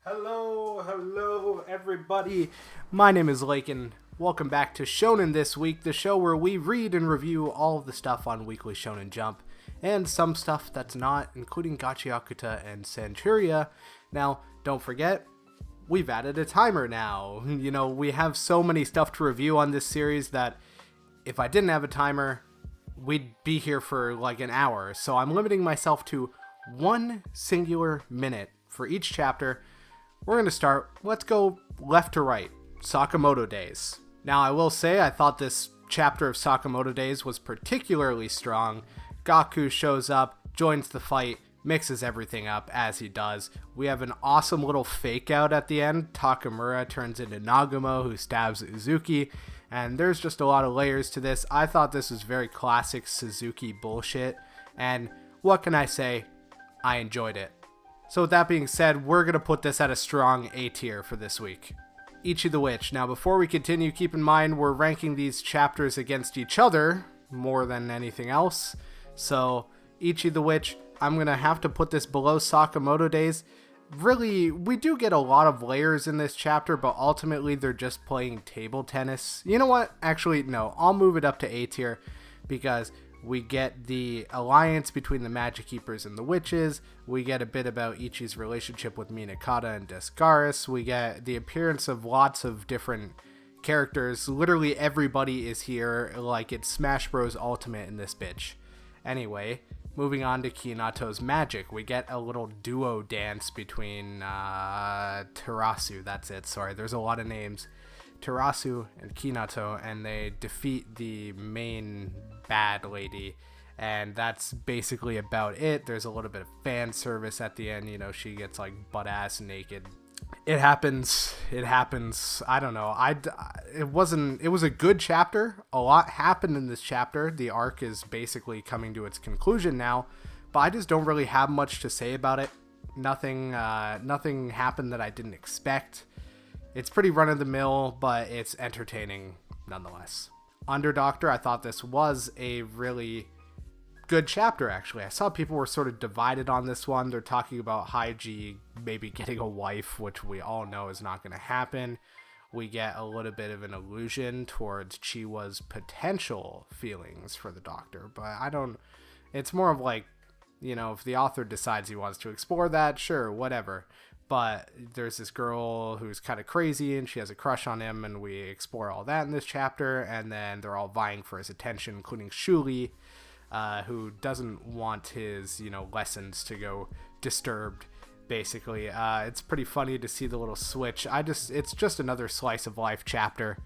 Hello, everybody. My name is Lake, and welcome back to Shonen This Week, the show where we read and review all of the stuff on Weekly Shonen Jump, and some stuff that's not, including Gachiakuta and Centuria. Now, don't forget, we've added a timer now. You know, we have so many stuff to review on this series that if I didn't have a timer, we'd be here for like an hour. So I'm limiting myself to one singular minute for each chapter. We're going to start, let's go left to right, Sakamoto Days. Now, I will say, I thought this chapter of Sakamoto Days was particularly strong. Gaku shows up, joins the fight, mixes everything up as he does. We have an awesome little fake out at the end. Takamura turns into Nagumo, who stabs Uzuki, and there's just a lot of layers to this. I thought this was very classic Suzuki bullshit, and what can I say? I enjoyed it. So with that being said, we're going to put this at a strong A tier for this week. Ichi the Witch. Now before we continue, keep in mind we're ranking these chapters against each other more than anything else. So Ichi the Witch, I'm going to have to put this below Sakamoto Days. Really, we do get a lot of layers in this chapter, but ultimately they're just playing table tennis. You know what? Actually, no, I'll move it up to A tier because we get the alliance between the Magic Keepers and the Witches. We get a bit about Ichi's relationship with Minakata and Descaris. We get the appearance of lots of different characters. Literally everybody is here, like it's Smash Bros. Ultimate in this bitch. Anyway, moving on to Kinato's magic. We get a little duo dance between Terasu. That's it. Sorry, there's a lot of names. Terasu and Kinato, and they defeat the main bad lady, and that's basically about it. There's a little bit of fan service at the end. You know, she gets like butt ass naked. It happens. I don't know. It was a good chapter. A lot happened in this chapter. The arc is basically coming to its conclusion now, but I just don't really have much to say about it. Nothing happened that I didn't expect. It's pretty run-of-the-mill, but it's entertaining nonetheless. Under Doctor, I thought this was a really good chapter, actually. I saw people were sort of divided on this one. They're talking about Haiji maybe getting a wife, which we all know is not going to happen. We get a little bit of an allusion towards Chiwa's potential feelings for the Doctor, but it's more of like, you know, if the author decides he wants to explore that, sure, whatever. But there's this girl who's kind of crazy and she has a crush on him, and we explore all that in this chapter. And then they're all vying for his attention, including Shuli, who doesn't want his, you know, lessons to go disturbed, basically. It's pretty funny to see the little switch. It's just another slice of life chapter.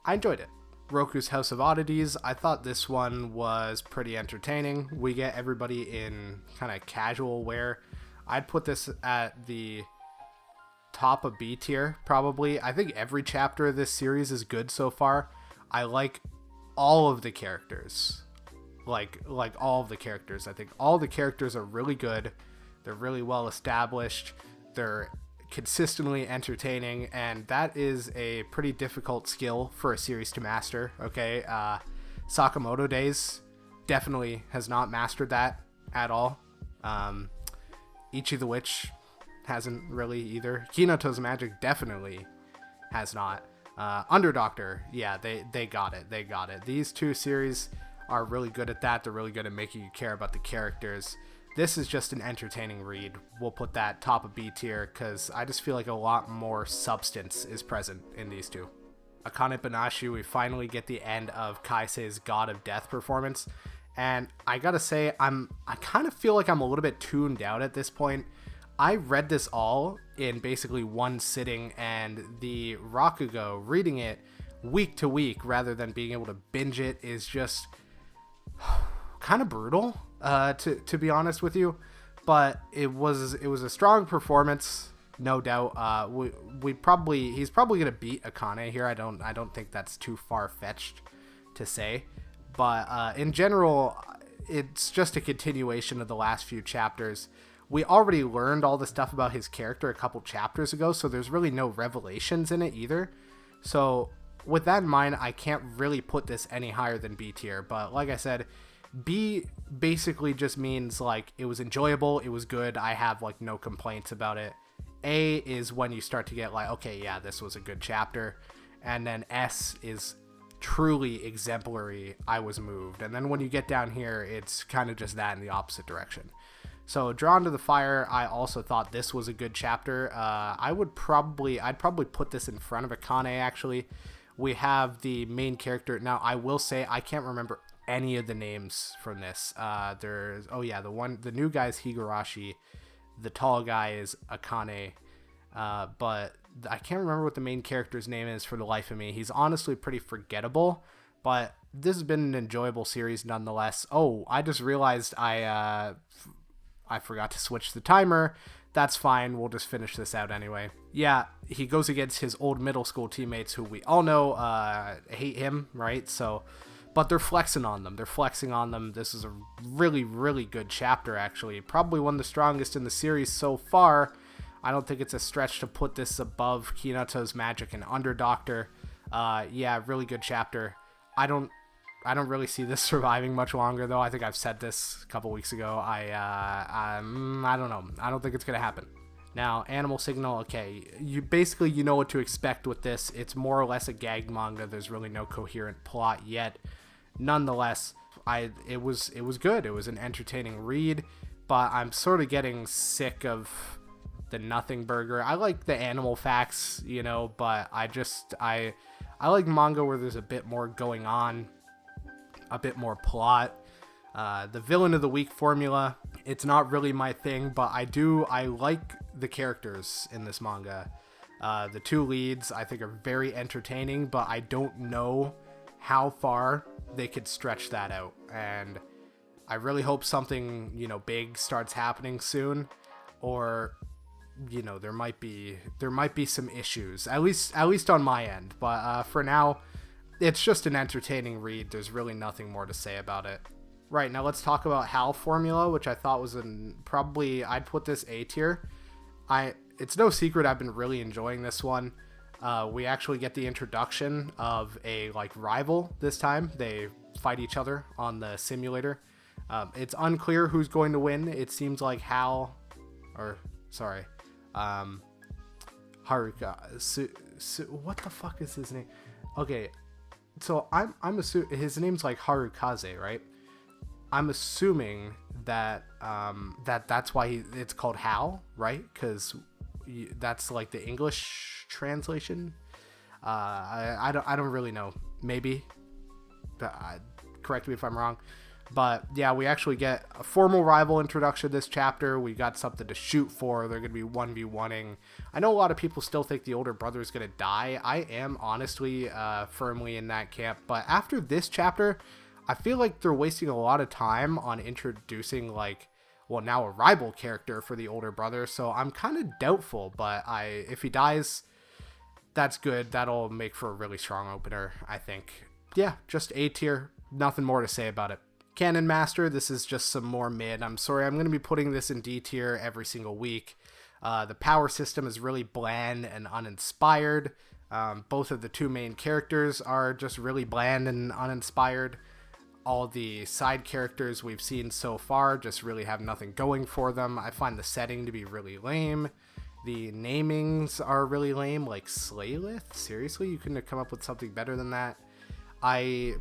I enjoyed it. Roku's House of Oddities. I thought this one was pretty entertaining. We get everybody in kind of casual wear. I'd put this at the top of B tier, probably. I think every chapter of this series is good so far. I like all of the characters. Like all of the characters. I think all the characters are really good. They're really well established. They're consistently entertaining, and that is a pretty difficult skill for a series to master, okay? Sakamoto Days definitely has not mastered that at all. Ichi the Witch hasn't really either. Kinato's magic definitely has not. Under Doctor, yeah, they got it. They got it. These two series are really good at that. They're really good at making you care about the characters. This is just an entertaining read. We'll put that top of B tier because I just feel like a lot more substance is present in these two. Akane Banashi, we finally get the end of Kaisei's God of Death performance. And I gotta say, I kind of feel like I'm a little bit tuned out at this point. I read this all in basically one sitting, and the Rakugo, reading it week to week rather than being able to binge it, is just kind of brutal, to be honest with you. But it was a strong performance, no doubt. He's probably gonna beat Akane here. I don't think that's too far-fetched to say. But in general, it's just a continuation of the last few chapters. We already learned all the stuff about his character a couple chapters ago, so there's really no revelations in it either. So with that in mind, I can't really put this any higher than B tier. But like I said, B basically just means like it was enjoyable, it was good, I have like no complaints about it. A is when you start to get like, okay, yeah, this was a good chapter. And then S is truly exemplary, I was moved. And then when you get down here, it's kind of just that in the opposite direction. So Drawn to the Fire, I also thought this was a good chapter. I'd probably put this in front of Akane, actually. We have the main character. Now, I will say, I can't remember any of the names from this. The new guy is Higurashi. The tall guy is Akane. But I can't remember what the main character's name is for the life of me. He's honestly pretty forgettable, but this has been an enjoyable series nonetheless. Oh, I just realized I forgot to switch the timer. That's fine. We'll just finish this out anyway. Yeah, he goes against his old middle school teammates who we all know hate him, right? So, but they're flexing on them. This is a really, really good chapter, actually. Probably one of the strongest in the series so far. I don't think it's a stretch to put this above Kinato's Magic and Underdoctor. Yeah, really good chapter. I don't really see this surviving much longer, though. I think I've said this a couple weeks ago. I don't know. I don't think it's gonna happen. Now, Animal Signal. Okay, you know what to expect with this. It's more or less a gag manga. There's really no coherent plot yet. Nonetheless, it was good. It was an entertaining read, but I'm sort of getting sick of the nothing burger. I like the animal facts, but I like manga where there's a bit more going on, a bit more plot. The villain of the week formula, it's not really my thing, but I like the characters in this manga. The two leads I think are very entertaining, but I don't know how far they could stretch that out, and I really hope something big starts happening soon, or there might be some issues, at least on my end, but for now it's just an entertaining read. There's really nothing more to say about it. Right, now let's talk about Hal Formula, which I thought was I'd put this A tier. It's no secret I've been really enjoying this one. We actually get the introduction of a rival this time. They fight each other on the simulator. It's unclear who's going to win. It seems like Haruka. What the fuck is his name? Okay, so I'm assuming his name's Harukaze, right? I'm assuming that that's why it's called Hal, right? Because that's the English translation. I don't really know. Maybe, but correct me if I'm wrong. But yeah, we actually get a formal rival introduction this chapter. We got something to shoot for. They're going to be 1v1ing. I know a lot of people still think the older brother is going to die. I am honestly firmly in that camp. But after this chapter, I feel like they're wasting a lot of time on introducing now a rival character for the older brother. So I'm kind of doubtful, but if he dies, that's good. That'll make for a really strong opener, I think. Yeah, just A tier. Nothing more to say about it. Canon Master, this is just some more mid. I'm sorry, I'm going to be putting this in D tier every single week. The power system is really bland and uninspired. Both of the two main characters are just really bland and uninspired. All the side characters we've seen so far just really have nothing going for them. I find the setting to be really lame. The namings are really lame, like Slaylith. Seriously, you couldn't have come up with something better than that. I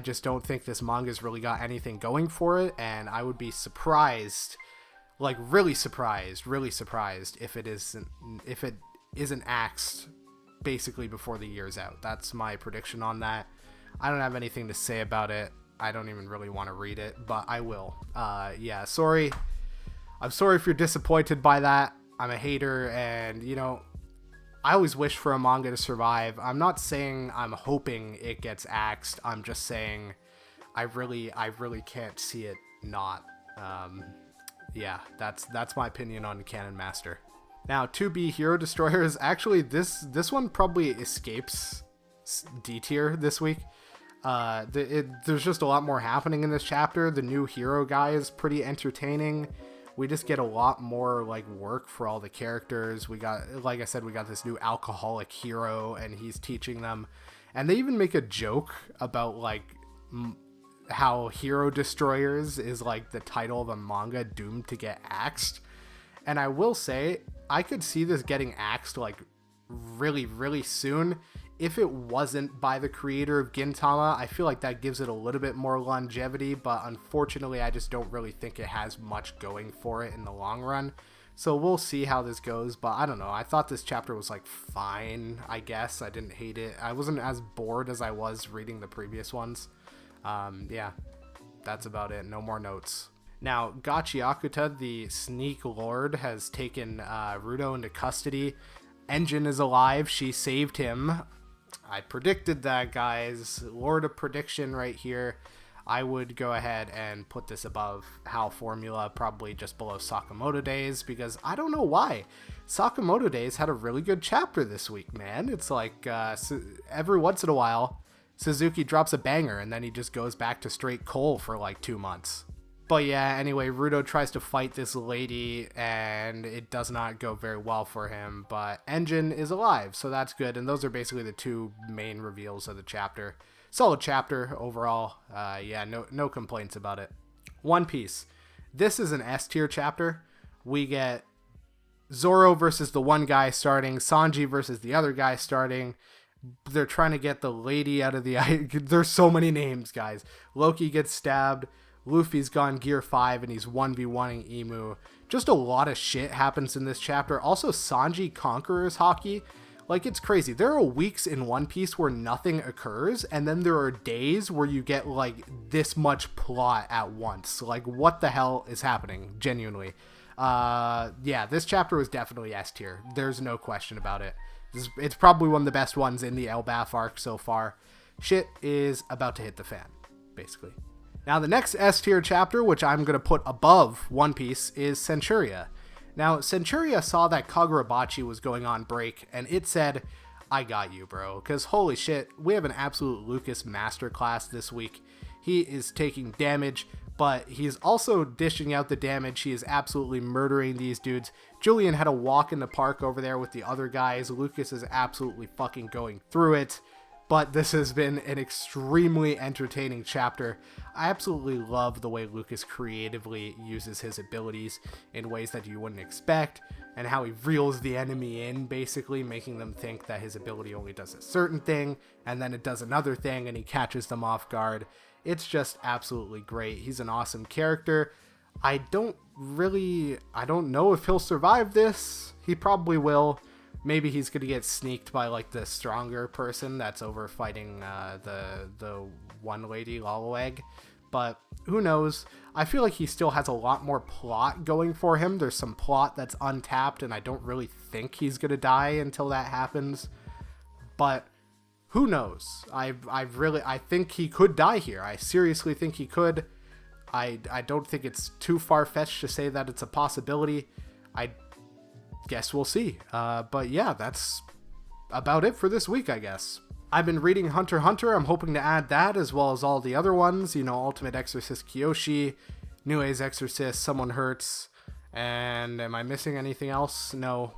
just don't think this manga's really got anything going for it, and I would be surprised, really surprised if it isn't axed basically before the year's out. That's my prediction on that. I don't have anything to say about it. I don't even really want to read it, but I will. Yeah, sorry. I'm sorry if you're disappointed by that. I'm a hater, and I always wish for a manga to survive. I'm not saying I'm hoping it gets axed. I'm just saying I really can't see it not. Yeah, that's my opinion on Canon Master. Now, 2B Hero Destroyerz. Actually, this one probably escapes D tier this week. There's just a lot more happening in this chapter. The new hero guy is pretty entertaining. We just get a lot more work for all the characters. We got, like I said, we got this new alcoholic hero, and he's teaching them. And they even make a joke about how Hero Destroyerz is the title of a manga doomed to get axed. And I will say, I could see this getting axed like really, really soon. If it wasn't by the creator of Gintama, I feel like that gives it a little bit more longevity, but unfortunately I just don't really think it has much going for it in the long run. So we'll see how this goes, but I don't know. I thought this chapter was like fine, I guess. I didn't hate it. I wasn't as bored as I was reading the previous ones. Yeah, that's about it. No more notes. Now, Gachiakuta, the Sneak Lord, has taken Rudo into custody. Engine is alive. She saved him. I predicted that, guys. Lord of prediction right here. I would go ahead and put this above Hal Formula, probably just below Sakamoto Days, because I don't know why. Sakamoto Days had a really good chapter this week, man. It's like every once in a while, Suzuki drops a banger, and then he just goes back to straight coal for like 2 months. But yeah, anyway, Rudo tries to fight this lady, and it does not go very well for him, but Engine is alive, so that's good, and those are basically the two main reveals of the chapter. Solid chapter overall. Yeah, no complaints about it. One Piece. This is an S tier chapter. We get Zoro versus the one guy starting, Sanji versus the other guy starting. They're trying to get the lady out of the... There's so many names, guys. Loki gets stabbed. Luffy's gone Gear 5 and he's 1v1ing Emu. Just a lot of shit happens in this chapter. Also, Sanji conquers Haki. Like, it's crazy. There are weeks in One Piece where nothing occurs, and then there are days where you get, like, this much plot at once. Like, what the hell is happening? Genuinely. Yeah, this chapter was definitely S tier. There's no question about it. It's probably one of the best ones in the Elbaf arc so far. Shit is about to hit the fan, basically. Now, the next S tier chapter, which I'm going to put above One Piece, is Centuria. Now, Centuria saw that Kagurabachi was going on break, and it said, I got you, bro. Because, holy shit, we have an absolute Lukas masterclass this week. He is taking damage, but he's also dishing out the damage. He is absolutely murdering these dudes. Julian had a walk in the park over there with the other guys. Lukas is absolutely fucking going through it. But this has been an extremely entertaining chapter. I absolutely love the way Lukas creatively uses his abilities in ways that you wouldn't expect, and how he reels the enemy in, basically making them think that his ability only does a certain thing, and then it does another thing, and he catches them off guard. It's just absolutely great. He's an awesome character. I don't know if he'll survive this. He probably will. Maybe he's going to get sneaked by, like, the stronger person that's over fighting the one lady, Lolaweg. But who knows? I feel like he still has a lot more plot going for him. There's some plot that's untapped, and I don't really think he's going to die until that happens. But who knows? I think he could die here. I seriously think he could. I don't think it's too far-fetched to say that it's a possibility. I guess we'll see. But yeah, that's about it for this week, I guess. I've been reading Hunter x Hunter. I'm hoping to add that as well as all the other ones. You know, Ultimate Exorcist Kyoshi, Nue's Exorcist, Someone Hurts, and am I missing anything else? No.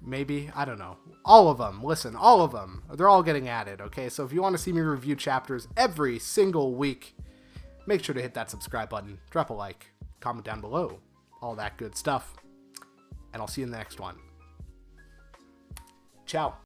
Maybe? I don't know. All of them. Listen, all of them. They're all getting added, okay? So if you want to see me review chapters every single week, make sure to hit that subscribe button, drop a like, comment down below, all that good stuff. And I'll see you in the next one. Ciao.